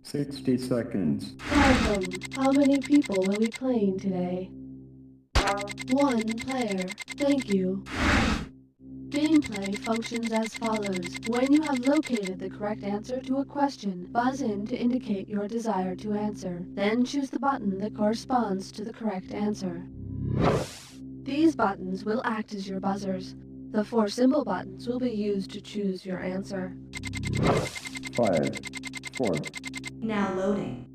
60 seconds. Welcome. How many people will be playing today? 1 player. Thank you. Gameplay functions as follows. When you have located the correct answer to a question, buzz in to indicate your desire to answer. Then choose the button that corresponds to the correct answer. These buttons will act as your buzzers. The 4 symbol buttons will be used to choose your answer. 5, 4. Now loading.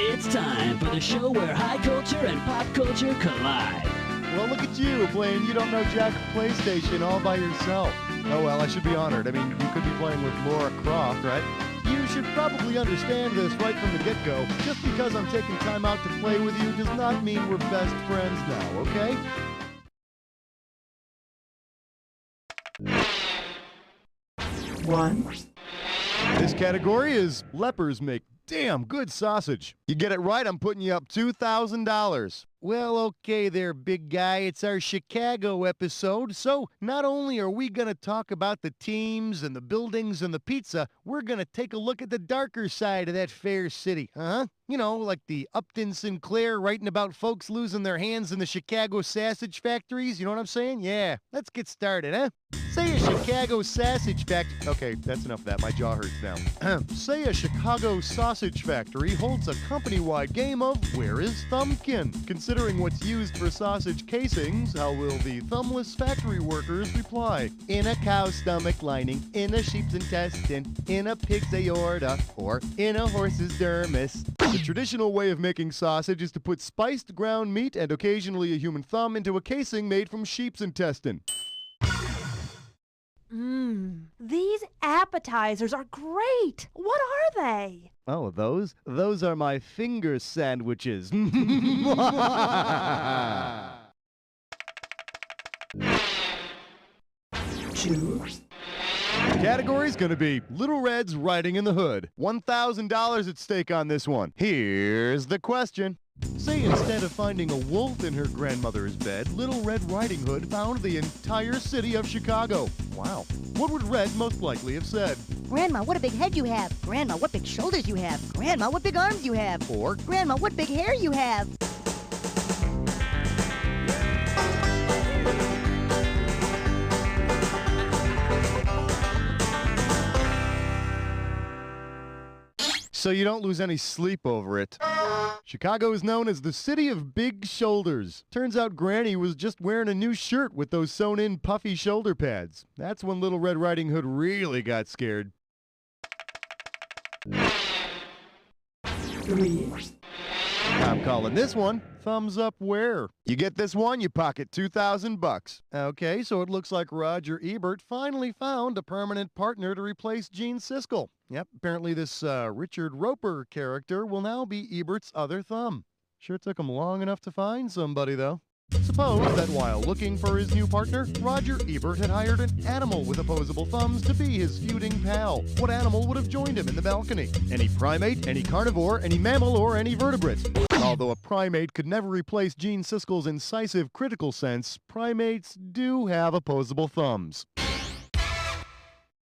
It's time for the show where high culture and pop culture collide. Well, look at you playing You Don't Know Jack PlayStation all by yourself. Oh, well, I should be honored. I mean, you could be playing with Laura Croft, right? You should probably understand this right from the get-go. Just because I'm taking time out to play with you does not mean we're best friends now, okay? One. This category is lepers make damn good sausage. You get it right, I'm putting you up $2,000. Well, okay there, big guy. It's our Chicago episode. So not only are we going to talk about the teams and the buildings and the pizza, we're going to take a look at the darker side of that fair city. You know, like the Upton Sinclair writing about folks losing their hands in the Chicago sausage factories. You know what I'm saying? Yeah, let's get started, huh? Say a Chicago sausage factory. Okay, that's enough of that. My jaw hurts now. Say a Chicago sausage factory holds a company-wide game of Where is Thumbkin? Considering what's used for sausage casings, how will the thumbless factory workers reply? In a cow's stomach lining, in a sheep's intestine, in a pig's aorta, or in a horse's dermis. The traditional way of making sausage is to put spiced ground meat and occasionally a human thumb into a casing made from sheep's intestine. These appetizers are great. What are they? Oh, those are my finger sandwiches. Two. The category's gonna be Little Red's Riding in the Hood. $1,000 at stake on this one. Here's the question. Say instead of finding a wolf in her grandmother's bed, Little Red Riding Hood found the entire city of Chicago. Wow. What would Red most likely have said? Grandma, what a big head you have. Grandma, what big shoulders you have. Grandma, what big arms you have. Or, Grandma, what big hair you have. so you don't lose any sleep over it. Chicago is known as the city of big shoulders. Turns out Granny was just wearing a new shirt with those sewn-in puffy shoulder pads. That's when Little Red Riding Hood really got scared. Three. I'm calling this one Thumbs Up Where. You get this one, you pocket $2,000. Okay, so it looks like Roger Ebert finally found a permanent partner to replace Gene Siskel. Yep, apparently this Richard Roper character will now be Ebert's other thumb. Sure took him long enough to find somebody, though. Suppose that while looking for his new partner, Roger Ebert had hired an animal with opposable thumbs to be his feuding pal. What animal would have joined him in the balcony? Any primate, any carnivore, any mammal, or any vertebrate? Although a primate could never replace Gene Siskel's incisive critical sense, primates do have opposable thumbs.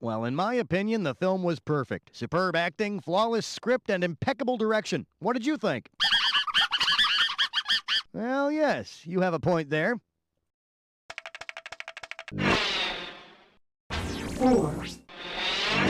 Well, in my opinion, the film was perfect. Superb acting, flawless script, and impeccable direction. What did you think? Well, yes, you have a point there. Four.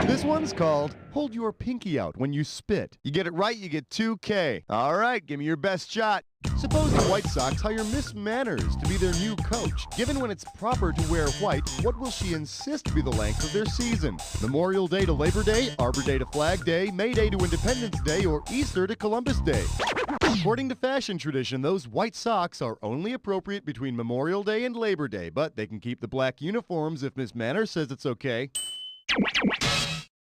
This one's called Hold Your Pinky Out When You Spit. You get it right, you get $2K. All right, give me your best shot. Suppose the White Sox hire Miss Manners to be their new coach. Given when it's proper to wear white, what will she insist be the length of their season? Memorial Day to Labor Day, Arbor Day to Flag Day, May Day to Independence Day, or Easter to Columbus Day? According to fashion tradition, those white socks are only appropriate between Memorial Day and Labor Day, but they can keep the black uniforms if Miss Manners says it's okay.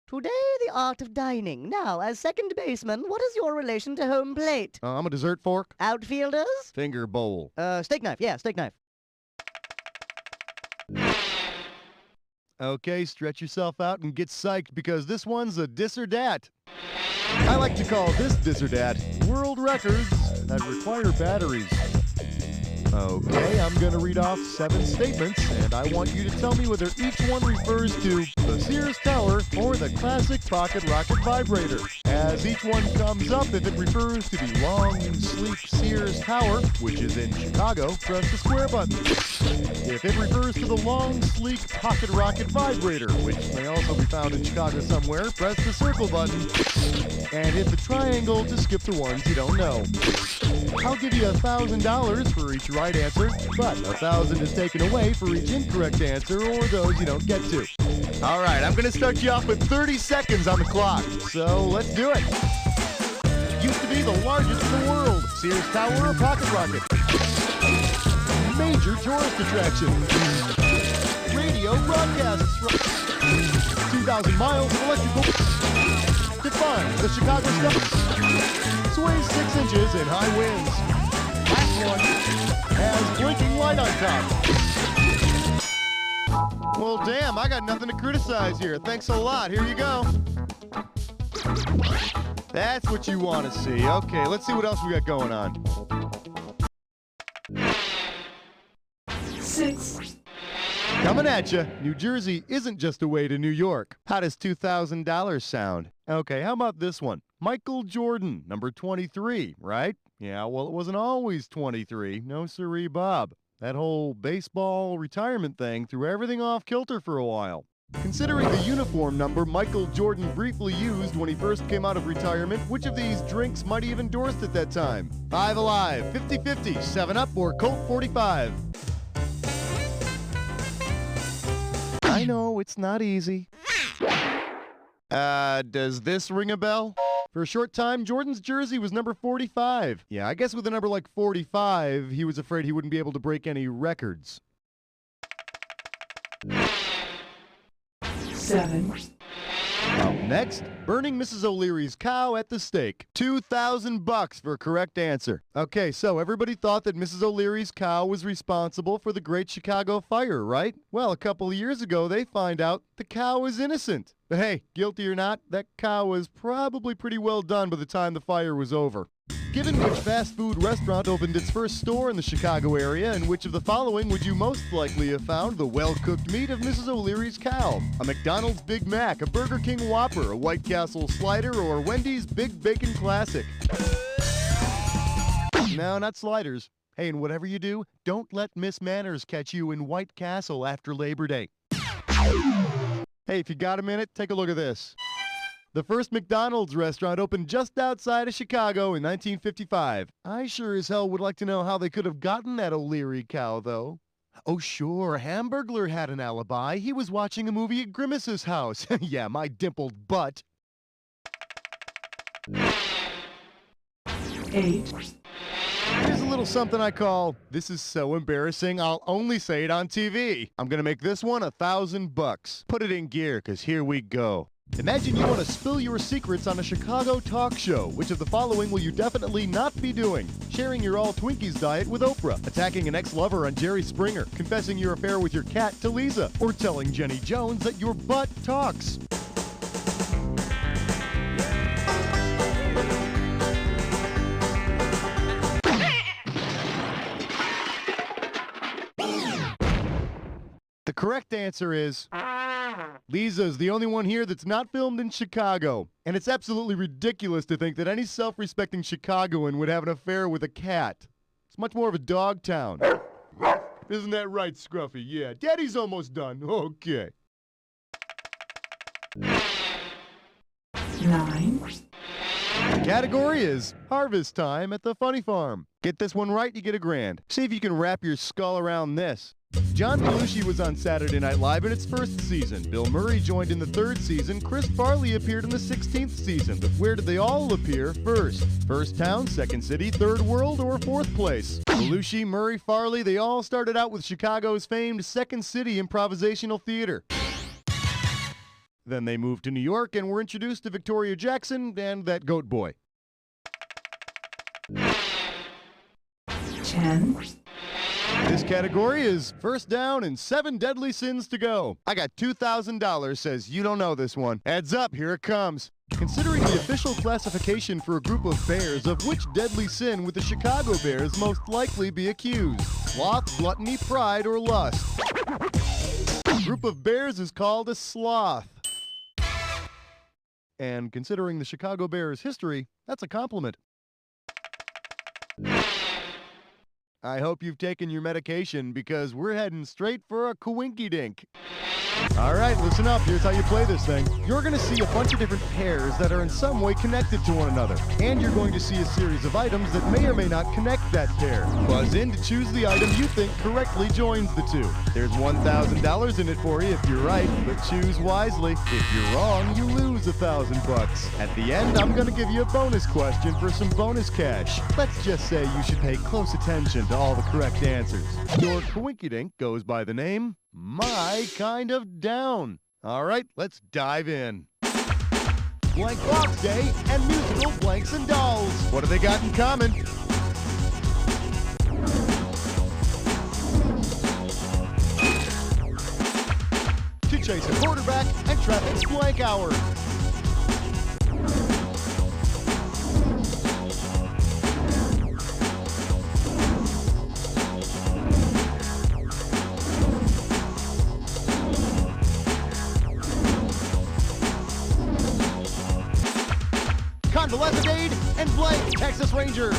Today, the art of dining. Now, as second baseman, what is your relation to home plate? I'm a dessert fork. Outfielders? Finger bowl. Steak knife. Yeah, steak knife. Okay, stretch yourself out and get psyched because this one's a dis or dat. I like to call this dis or dat world records that require batteries. Okay, I'm going to read off 7 statements, and I want you to tell me whether each one refers to the Sears Tower or the classic pocket rocket vibrator. As each one comes up, if it refers to the long, sleek Sears Tower, which is in Chicago, press the square button. If it refers to the long, sleek pocket rocket vibrator, which may also be found in Chicago somewhere, press the circle button. And hit the triangle to skip the ones you don't know. I'll give you $1,000 for each right answer, but $1,000 is taken away for each incorrect answer or those you don't get to. All right, I'm going to start you off with 30 seconds on the clock, so let's do it. Used to be the largest in the world. Sears Tower or pocket rocket? Major tourist attraction. Radio broadcasts. 2,000 miles of electrical. Define the Chicago stuff. Sways 6 inches in high winds. Last one has blinking light on top. Well, damn, I got nothing to criticize here. Thanks a lot. Here you go. That's what you want to see. Okay, let's see what else we got going on. 6, Coming at you, New Jersey isn't just a way to New York. How does $2,000 sound? Okay, how about this one? Michael Jordan, number 23, right? Yeah, well, it wasn't always 23. No siree, Bob. That whole baseball retirement thing threw everything off kilter for a while. Considering the uniform number Michael Jordan briefly used when he first came out of retirement, which of these drinks might he have endorsed at that time? 5 Alive, 50-50, 7-Up, or Colt 45? I know, it's not easy. Does this ring a bell? For a short time, Jordan's jersey was number 45. Yeah, I guess with a number like 45, he was afraid he wouldn't be able to break any records. 7, Up next, burning Mrs. O'Leary's cow at the stake. $2,000 for a correct answer. Okay, so everybody thought that Mrs. O'Leary's cow was responsible for the Great Chicago Fire, right? Well, a couple of years ago, they find out the cow is innocent. But hey, guilty or not, that cow was probably pretty well done by the time the fire was over. Given which fast food restaurant opened its first store in the Chicago area, and which of the following would you most likely have found the well-cooked meat of Mrs. O'Leary's cow? A McDonald's Big Mac, a Burger King Whopper, a White Castle Slider, or Wendy's Big Bacon Classic? No, not sliders. Hey, and whatever you do, don't let Miss Manners catch you in White Castle after Labor Day. Hey, if you got a minute, take a look at this. The first McDonald's restaurant opened just outside of Chicago in 1955. I sure as hell would like to know how they could have gotten that O'Leary cow, though. Oh, sure, Hamburglar had an alibi. He was watching a movie at Grimace's house. Yeah, my dimpled butt. 8, Here's a little something I call, this is so embarrassing, I'll only say it on TV. I'm gonna make this one $1,000. Put it in gear, 'cause here we go. Imagine you want to spill your secrets on a Chicago talk show. Which of the following will you definitely not be doing? Sharing your all Twinkies diet with Oprah, attacking an ex-lover on Jerry Springer, confessing your affair with your cat to Lisa, or telling Jenny Jones that your butt talks. The correct answer is Lisa's the only one here that's not filmed in Chicago. And it's absolutely ridiculous to think that any self-respecting Chicagoan would have an affair with a cat. It's much more of a dog town. Isn't that right, Scruffy? Yeah, Daddy's almost done. Okay. 9, The category is Harvest Time at the Funny Farm. Get this one right, you get $1,000. See if you can wrap your skull around this. John Belushi was on Saturday Night Live in its first season. Bill Murray joined in the third season. Chris Farley appeared in the 16th season. But where did they all appear first? First town, second city, third world, or fourth place? Belushi, Murray, Farley, they all started out with Chicago's famed Second City Improvisational Theater. Then they moved to New York and were introduced to Victoria Jackson and that goat boy. 10, This category is first down and 7 deadly sins to go. I got $2,000 says you don't know this one. Heads up, here it comes. Considering the official classification for a group of bears, of which deadly sin would the Chicago Bears most likely be accused? Sloth, gluttony, pride, or lust? A group of bears is called a sloth. And considering the Chicago Bears' history, that's a compliment. I hope you've taken your medication because we're heading straight for a coinky-dink. All right, listen up. Here's how you play this thing. You're going to see a bunch of different pairs that are in some way connected to one another. And you're going to see a series of items that may or may not connect that pair. Buzz in to choose the item you think correctly joins the two. There's $1,000 in it for you if you're right, but choose wisely. If you're wrong, you lose $1,000. At the end, I'm going to give you a bonus question for some bonus cash. Let's just say you should pay close attention to all the correct answers. Your coinky-dink goes by the name My Kind of Down. All right, let's dive in. Blank Box Day and musical Blanks and Dolls. What do they got in common? To chase a quarterback and traffic's blank hour. Convalescent Aid and blank Texas Ranger.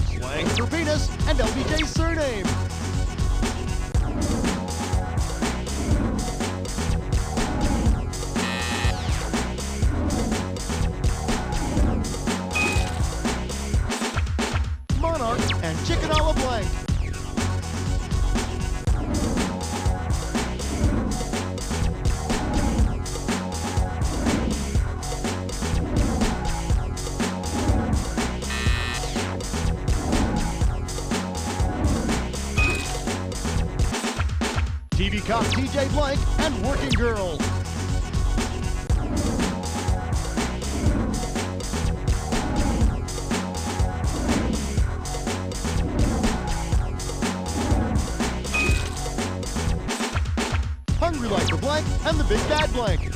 Slang for penis and LBJ's surname. Monarch and chicken a la blank. TV cop TJ Blank and working girl. Hungry like the blank and the big bad blank.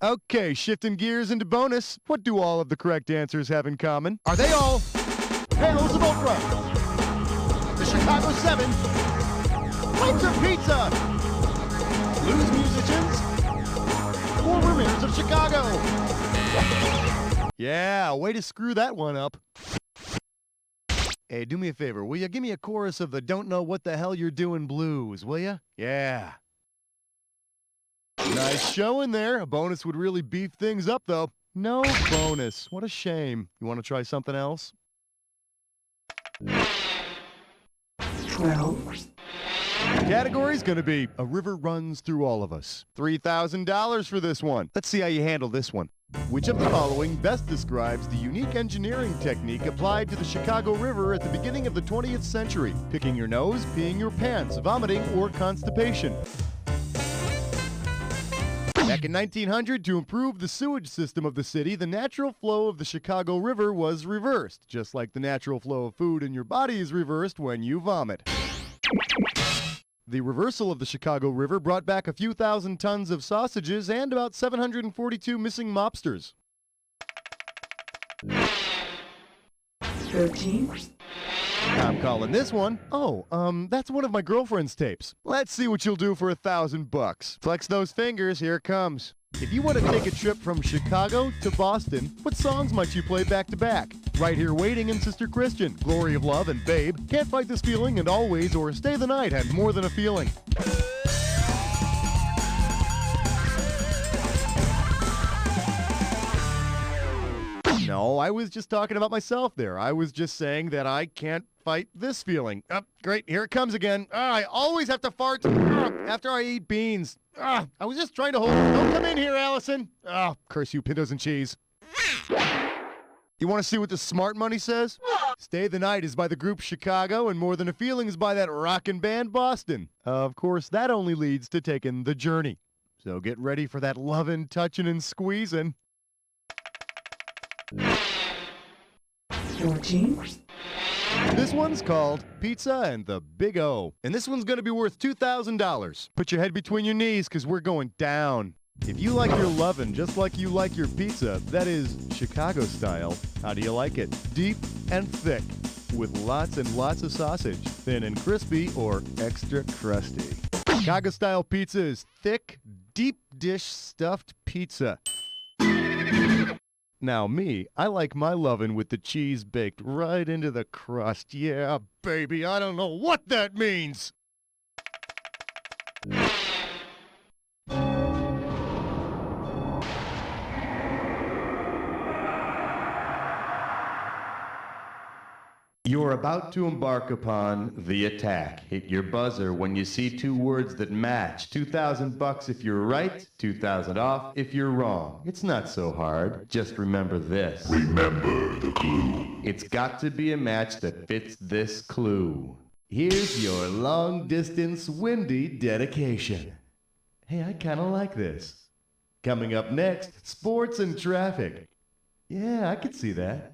Okay, shifting gears into bonus. What do all of the correct answers have in common? Are they all Harold's of Oprah, the Chicago 7, Bites of Pizza, blues musicians, former mayors of Chicago? Yeah, way to screw that one up. Hey, do me a favor, will you give me a chorus of the Don't Know What the Hell You're Doing blues, will you? Yeah. Nice showing there. A bonus would really beef things up, though. No bonus. What a shame. You want to try something else? 12. The category's going to be A River Runs Through All of Us. $3,000 for this one. Let's see how you handle this one. Which of the following best describes the unique engineering technique applied to the Chicago River at the beginning of the 20th century? Picking your nose, peeing your pants, vomiting, or constipation? Back in 1900, to improve the sewage system of the city, the natural flow of the Chicago River was reversed, just like the natural flow of food in your body is reversed when you vomit. The reversal of the Chicago River brought back a few thousand tons of sausages and about 742 missing mobsters. 13. I'm calling this one. Oh, that's one of my girlfriend's tapes. Let's see what you'll do for $1,000. Flex those fingers, here it comes. If you want to take a trip from Chicago to Boston, what songs might you play back to back? Right Here Waiting and Sister Christian, Glory of Love and Babe, Can't Fight This Feeling and Always, or Stay the Night and More Than a Feeling. No, I was just talking about myself there. I was just saying that I can't fight this feeling. Great, here it comes again. I always have to fart after I eat beans. I was just trying to hold. Don't come in here, Allison. Curse you, pintos and cheese. You want to see what the smart money says? Stay the Night is by the group Chicago, and More Than a Feeling is by that rockin' band Boston. Of course, that only leads to taking The Journey. So get ready for that lovin', touchin', and squeezin'. 14. This one's called Pizza and the Big O, and this one's gonna be worth $2,000. Put your head between your knees, because we're going down. If you like your lovin' just like you like your pizza, that is Chicago style, how do you like it? Deep and thick, with lots and lots of sausage, thin and crispy, or extra crusty. Chicago style pizza is thick, deep dish stuffed pizza. Now me, I like my lovin' with the cheese baked right into the crust. Yeah, baby, I don't know what that means. You're about to embark upon the attack. Hit your buzzer when you see two words that match. $2,000 if you're right, 2,000 off if you're wrong. It's not so hard. Just remember this. Remember the clue. It's got to be a match that fits this clue. Here's your long-distance windy dedication. Hey, I kind of like this. Coming up next, sports and traffic. Yeah, I could see that.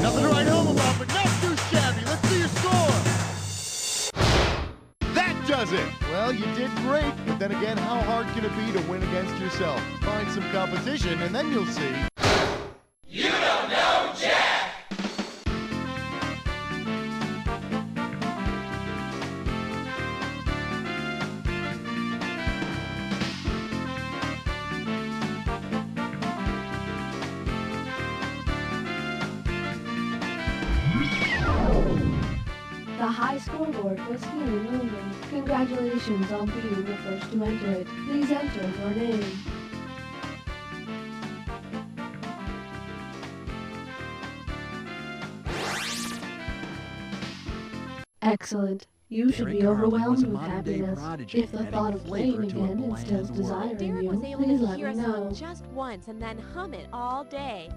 Nothing to write home about, but not too shabby. Let's see your score. That does it. Well, you did great, but then again, how hard can it be to win against yourself? Find some competition, and then you'll see. You don't know Jack! The high scoreboard was here in London. Congratulations on being the first to enter it. Please enter your name. Excellent. You should Derek be Carling was overwhelmed a with modern-day happiness. prodigy, If the adding thought of flavor playing to a again instills bland desire world. in Derek you, was able please to let hear me a song know. just once and then hum it all day.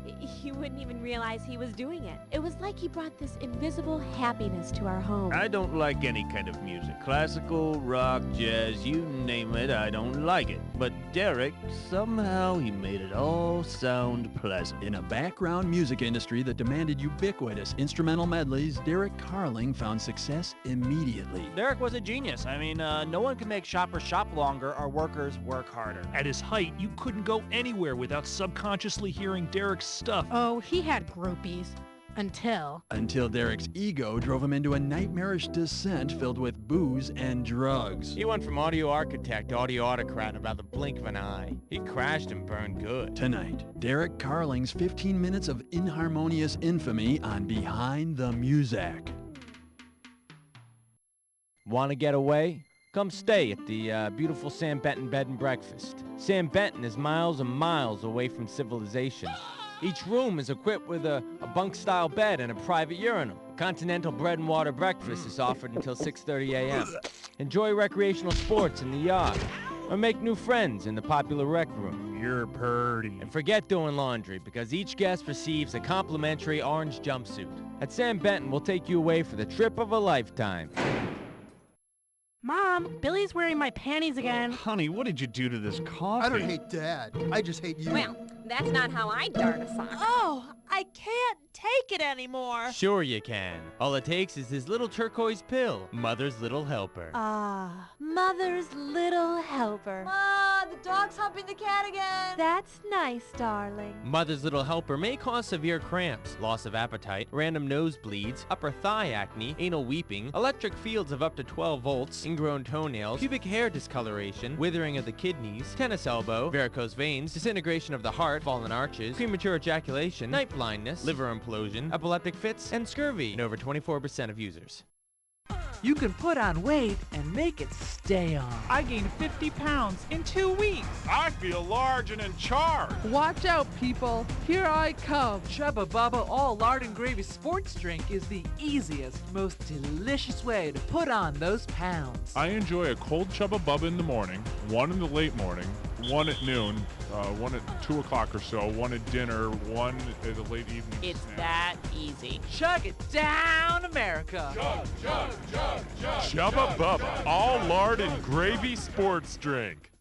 You wouldn't even realize he was doing it. It was like he brought this invisible happiness to our home. I don't like any kind of music. Classical, rock, jazz, you name it, I don't like it. But Derek, somehow he made it all sound pleasant. In a background music industry that demanded ubiquitous instrumental medleys, Derek Carling found success immediately. Derek was a genius. I mean, no one can make shoppers shop longer or workers work harder. At his height, you couldn't go anywhere without subconsciously hearing Derek's stuff. Oh, he had groupies. Until Derek's ego drove him into a nightmarish descent filled with booze and drugs. He went from audio architect to audio autocrat in about the blink of an eye. He crashed and burned good. Tonight, Derek Carling's 15 minutes of inharmonious infamy on Behind the Muzak. Want to get away? Come stay at the beautiful Sam Benton Bed and Breakfast. Sam Benton is miles and miles away from civilization. Each room is equipped with a bunk-style bed and a private urinal. A continental bread and water breakfast is offered until 6:30 a.m. Enjoy recreational sports in the yard, or make new friends in the popular rec room. You're purty. And forget doing laundry, because each guest receives a complimentary orange jumpsuit. At Sam Benton, we'll take you away for the trip of a lifetime. Mom, Billy's wearing my panties again. Honey, what did you do to this coffee? I don't hate Dad. I just hate you. Well, that's not how I dart a sock. Oh, I can't take it anymore. Sure you can. All it takes is his little turquoise pill, Mother's Little Helper. Ah, Mother's Little Helper. The dog's humping the cat again. That's nice, darling. Mother's Little Helper may cause severe cramps, loss of appetite, random nosebleeds, upper thigh acne, anal weeping, electric fields of up to 12 volts, ingrown toenails, pubic hair discoloration, withering of the kidneys, tennis elbow, varicose veins, disintegration of the heart, fallen arches, premature ejaculation, night blindness, liver implosion, epileptic fits, and scurvy in over 24% of users. You can put on weight and make it stay on. I gained 50 pounds in 2 weeks. I feel large and in charge. Watch out, people. Here I come. Chubba Bubba All Lard and Gravy Sports Drink is the easiest, most delicious way to put on those pounds. I enjoy a cold Chubba Bubba in the morning, one in the late morning, one at noon, one at 2 o'clock or so, one at dinner, one at the late evening. It's snack. that easy. Chug it down, America. Chug, chug, chug, chug. Chubba Bubba All Lard and Gravy Sports Drink.